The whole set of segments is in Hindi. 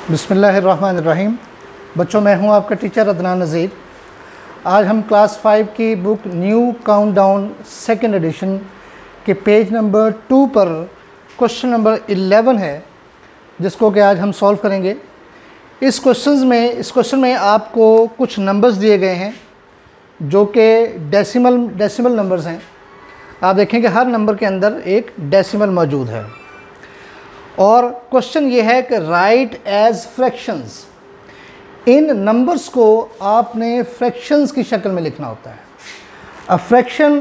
बिस्मिल्लाहिर्रहमानिर्रहीम। बच्चों, मैं हूं आपका टीचर अदनान नज़ीर। आज हम क्लास 5 की book new countdown second edition के पेज नंबर 2 पर क्वेश्चन नंबर 11 है, जिसको कि आज हम सॉल्व करेंगे। इस क्वेश्चन में आपको कुछ नंबर्स दिए गए हैं जो कि डेसिमल नंबर्स हैं। आप देखें कि हर नंबर के अंदर एक डेसिमल मौजूद है और क्वेश्चन ये है कि राइट एज फ्रैक्शंस। इन नंबर्स को आपने फ्रैक्शंस की शक्ल में लिखना होता है। अब फ्रैक्शन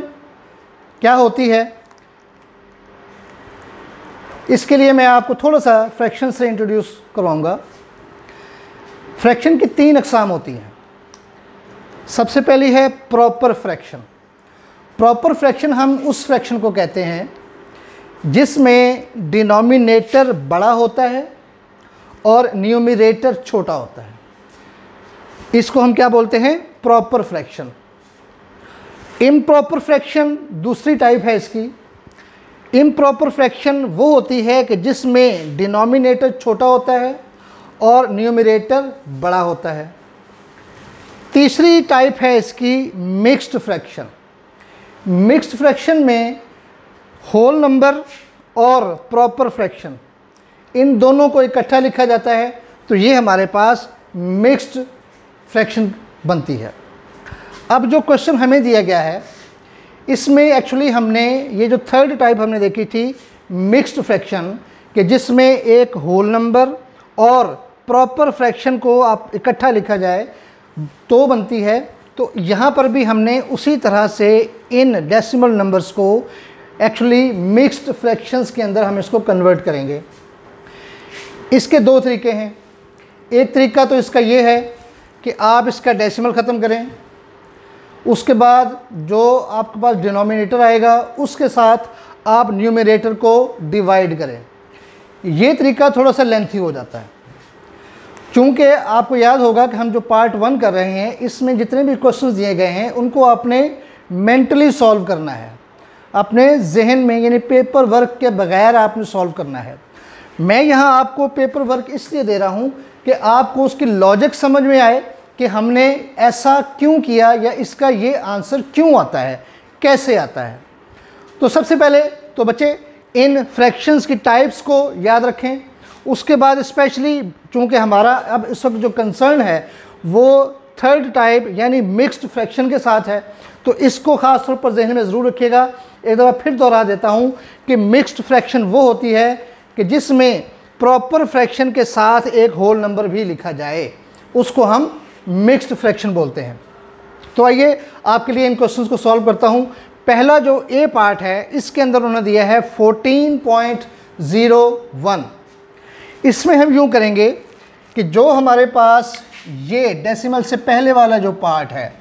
क्या होती है, इसके लिए मैं आपको थोड़ा सा फ्रैक्शन से इंट्रोड्यूस करवाऊंगा। फ्रैक्शन की 3 अक़साम होती हैं। सबसे पहली है प्रॉपर फ्रैक्शन। प्रॉपर फ्रैक्शन हम उस फ्रैक्शन को कहते हैं जिसमें डिनोमिनेटर बड़ा होता है और न्यूमरेटर छोटा होता है। इसको हम क्या बोलते हैं? Proper fraction. इम्प्रॉपर फ्रैक्शन दूसरी टाइप है इसकी। इम्प्रॉपर फ्रैक्शन वो होती है कि जिसमें डिनोमिनेटर छोटा होता है और न्यूमरेटर बड़ा होता है। तीसरी टाइप है इसकी मिक्स्ड फ्रैक्शन। मिक्स्ड फ्रैक्शन में होल नंबर और प्रॉपर फ्रैक्शन, इन दोनों को इकट्ठा लिखा जाता है, तो ये हमारे पास मिक्स्ड फ्रैक्शन बनती है। अब जो क्वेश्चन हमें दिया गया है, इसमें एक्चुअली हमने ये जो थर्ड टाइप हमने देखी थी मिक्स्ड फ्रैक्शन, कि जिसमें एक होल नंबर और प्रॉपर फ्रैक्शन को आप इकट्ठा लिखा जाए तो बनती है। तो यहाँ पर भी हमने उसी तरह से इन डेसिमल नंबर्स को एक्चुअली मिक्स्ड फ्रैक्शंस के अंदर हम इसको कन्वर्ट करेंगे। इसके 2 तरीके हैं। एक तरीका तो इसका ये है कि आप इसका डेसिमल ख़त्म करें, उसके बाद जो आपके पास डिनोमिनेटर आएगा उसके साथ आप न्यूमरेटर को डिवाइड करें। ये तरीका थोड़ा सा लेंथी हो जाता है, क्योंकि आपको याद होगा कि हम जो पार्ट 1 कर रहे हैं, इसमें जितने भी क्वेश्चंस दिए गए हैं उनको आपने मेंटली सॉल्व करना है, अपने जहन में, यानी पेपर वर्क के बगैर आपने सॉल्व करना है। मैं यहाँ आपको पेपर वर्क इसलिए दे रहा हूँ कि आपको उसकी लॉजिक समझ में आए कि हमने ऐसा क्यों किया या इसका ये आंसर क्यों आता है, कैसे आता है। तो सबसे पहले तो बच्चे इन फ्रैक्शंस की टाइप्स को याद रखें। उसके बाद स्पेशली चूँकि हमारा अब इस वक्त जो कंसर्न है वो थर्ड टाइप यानी मिक्स्ड फ्रैक्शन के साथ है, तो इसको ख़ास तौर पर जहन में ज़रूर रखिएगा। एक दफ़ा फिर दोहरा देता हूँ कि मिक्स्ड फ्रैक्शन वो होती है कि जिसमें प्रॉपर फ्रैक्शन के साथ एक होल नंबर भी लिखा जाए, उसको हम मिक्स्ड फ्रैक्शन बोलते हैं। तो आइए आपके लिए इन क्वेश्चंस को सॉल्व करता हूँ। पहला जो ए पार्ट है, इसके अंदर उन्होंने दिया है 14.01। इसमें हम यूँ करेंगे कि जो हमारे पास ये डेसिमल से पहले वाला जो पार्ट है,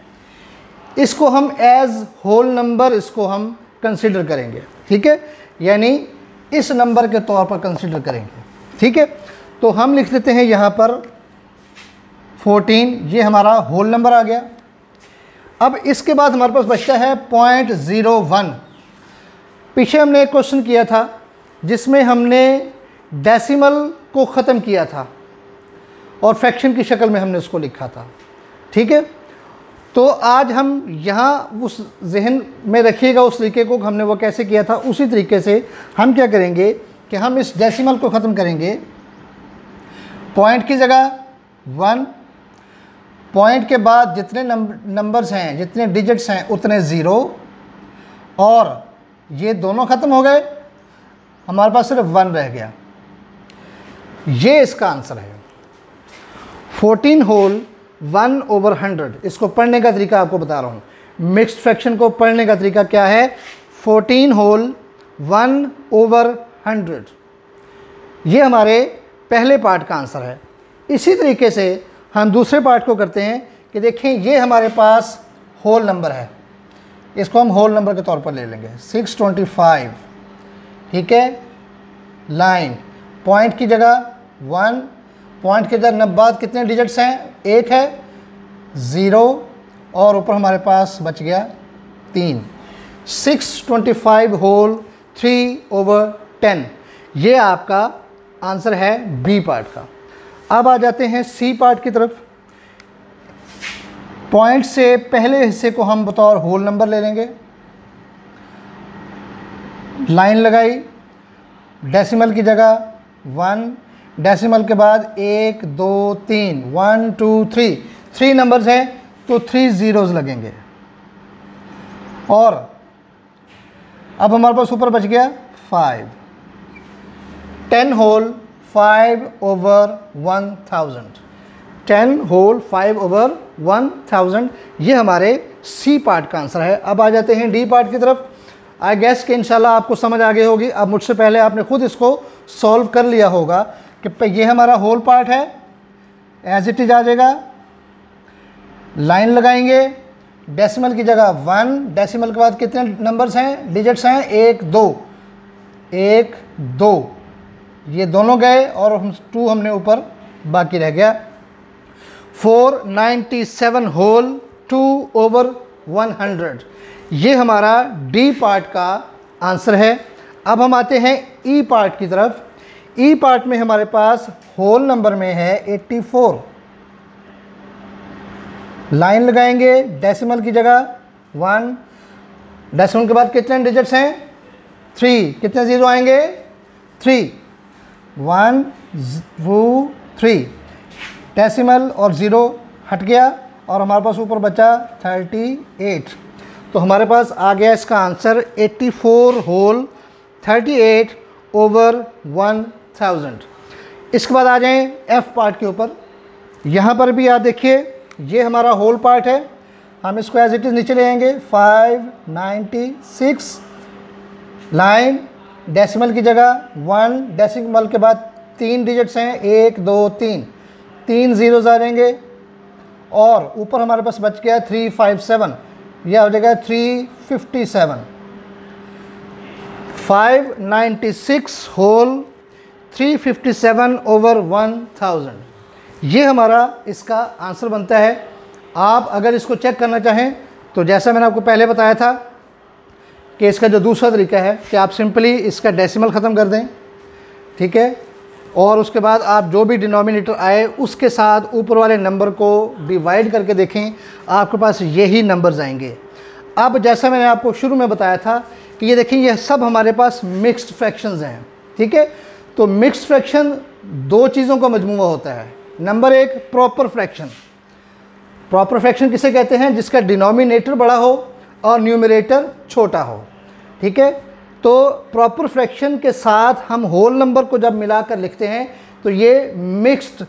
इसको हम एज होल नंबर इसको हम कंसिडर करेंगे। ठीक है, यानी इस नंबर के तौर पर कंसिडर करेंगे। ठीक है, तो हम लिख लेते हैं यहाँ पर 14, ये हमारा होल नंबर आ गया। अब इसके बाद हमारे पास बचता है 0.01। पीछे हमने एक क्वेश्चन किया था जिसमें हमने डेसिमल को ख़त्म किया था और फ्रैक्शन की शक्ल में हमने उसको लिखा था। ठीक है, तो आज हम यहाँ उस जहन में रखिएगा उस तरीके को, हमने वो कैसे किया था, उसी तरीके से हम क्या करेंगे कि हम इस डेसिमल को ख़त्म करेंगे। पॉइंट की जगह 1, पॉइंट के बाद जितने नंबर्स हैं, जितने डिजिट्स हैं उतने 0, और ये दोनों ख़त्म हो गए, हमारे पास सिर्फ 1 रह गया। ये इसका आंसर है। 14 होल 1/100। इसको पढ़ने का तरीका आपको बता रहा हूँ। मिक्स्ड फ्रैक्शन को पढ़ने का तरीका क्या है? 14 होल 1/100। ये हमारे पहले पार्ट का आंसर है। इसी तरीके से हम दूसरे पार्ट को करते हैं कि देखें, ये हमारे पास होल नंबर है, इसको हम होल नंबर के तौर पर ले लेंगे 625। ठीक है, लाइन, पॉइंट की जगह 1, पॉइंट के जगह बाद कितने डिजिट्स हैं? 1 है, 0, और ऊपर हमारे पास बच गया 3। 625 होल 3/10, ये आपका आंसर है बी पार्ट का। अब आ जाते हैं सी पार्ट की तरफ। पॉइंट से पहले हिस्से को हम बतौर होल नंबर ले लेंगे, लाइन लगाई, डेसिमल की जगह 1, डेसिमल के बाद 1 2 3, 1 2 3, 3 नंबर्स हैं तो 3 ज़ीरोज़ लगेंगे। और अब हमारे पास ऊपर बच गया 5, 10 होल 5/1000, 10 होल 5/1000, ये हमारे सी पार्ट का आंसर है। अब आ जाते हैं डी पार्ट की तरफ। आई गेस कि इंशाल्लाह आपको समझ आ गई होगी। अब मुझसे पहले आपने खुद इसको सॉल्व कर लिया होगा कि ये हमारा होल पार्ट है, एज इट इज आ जाएगा, लाइन लगाएंगे, डेसिमल की जगह 1, डेसिमल के बाद कितने नंबर्स हैं, डिजिट्स हैं, 1 2, 1 2, ये दोनों गए और हम 2 हमने ऊपर बाकी रह गया। 497 होल 2/100, ये हमारा डी पार्ट का आंसर है। अब हम आते हैं ई पार्ट की तरफ। ई पार्ट में हमारे पास होल नंबर में है 84, लाइन लगाएंगे, डेसिमल की जगह 1, डेसिमल के बाद कितने डिजिट्स हैं, 3, कितने ज़ीरो आएंगे, 3, 1 2 3, डेसिमल और ज़ीरो हट गया और हमारे पास ऊपर बचा 38। तो हमारे पास आ गया इसका आंसर 84 होल 38/1000। इसके बाद आ जाएं एफ पार्ट के ऊपर। यहाँ पर भी आप देखिए, ये हमारा होल पार्ट है, हम इसको एज इट इज़ नीचे ले आएंगे। 596, लाइन, डेसिमल की जगह 1, डेसिमल के बाद 3 डिजिट्स हैं, 1 2 3, 3 ज़ीरोज़ आ जाएंगे और ऊपर हमारे पास बच गया 357, यह हो जाएगा 357। 596 होल 357/1000, ये हमारा इसका आंसर बनता है। आप अगर इसको चेक करना चाहें तो जैसा मैंने आपको पहले बताया था कि इसका जो दूसरा तरीका है कि आप सिंपली इसका डेसिमल ख़त्म कर दें, ठीक है, और उसके बाद आप जो भी डिनोमिनेटर आए उसके साथ ऊपर वाले नंबर को डिवाइड करके देखें, आपके पास यही नंबर्स आएंगे। अब जैसा मैंने आपको शुरू में बताया था कि ये देखें, ये सब हमारे पास मिक्स्ड फ्रैक्शंस हैं, ठीक है। तो मिक्स्ड फ्रैक्शन 2 चीज़ों का मजमूआ होता है। Number 1 proper fraction. Proper fraction किसे कहते हैं, जिसका डिनोमिनेटर बड़ा हो और न्यूमरेटर छोटा हो, ठीक है। तो प्रॉपर फ्रैक्शन के साथ हम होल नंबर को जब मिलाकर लिखते हैं तो ये मिक्स्ड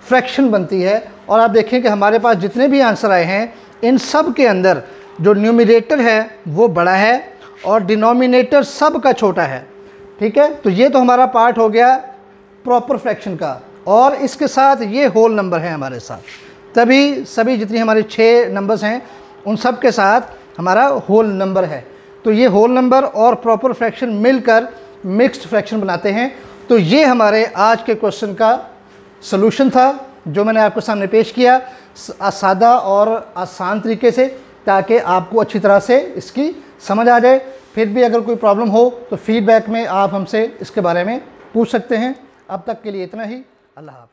फ्रैक्शन बनती है। और आप देखें कि हमारे पास जितने भी आंसर आए हैं इन सब के अंदर जो न्यूमरेटर है वो बड़ा है और डिनोमिनेटर सब का छोटा है, ठीक है। तो ये तो हमारा पार्ट हो गया प्रॉपर फ्रैक्शन का, और इसके साथ ये होल नंबर है हमारे साथ, तभी सभी जितनी हमारे 6 नंबर्स हैं उन सब के साथ हमारा होल नंबर है। तो ये होल नंबर और प्रॉपर फ्रैक्शन मिलकर मिक्स्ड फ्रैक्शन बनाते हैं। तो ये हमारे आज के क्वेश्चन का सलूशन था जो मैंने आपके सामने पेश किया सादा और आसान तरीके से, ताकि आपको अच्छी तरह से इसकी समझ आ जाए। फिर भी अगर कोई प्रॉब्लम हो तो फीडबैक में आप हमसे इसके बारे में पूछ सकते हैं। अब तक के लिए इतना ही। अल्लाह हाफ़िज़।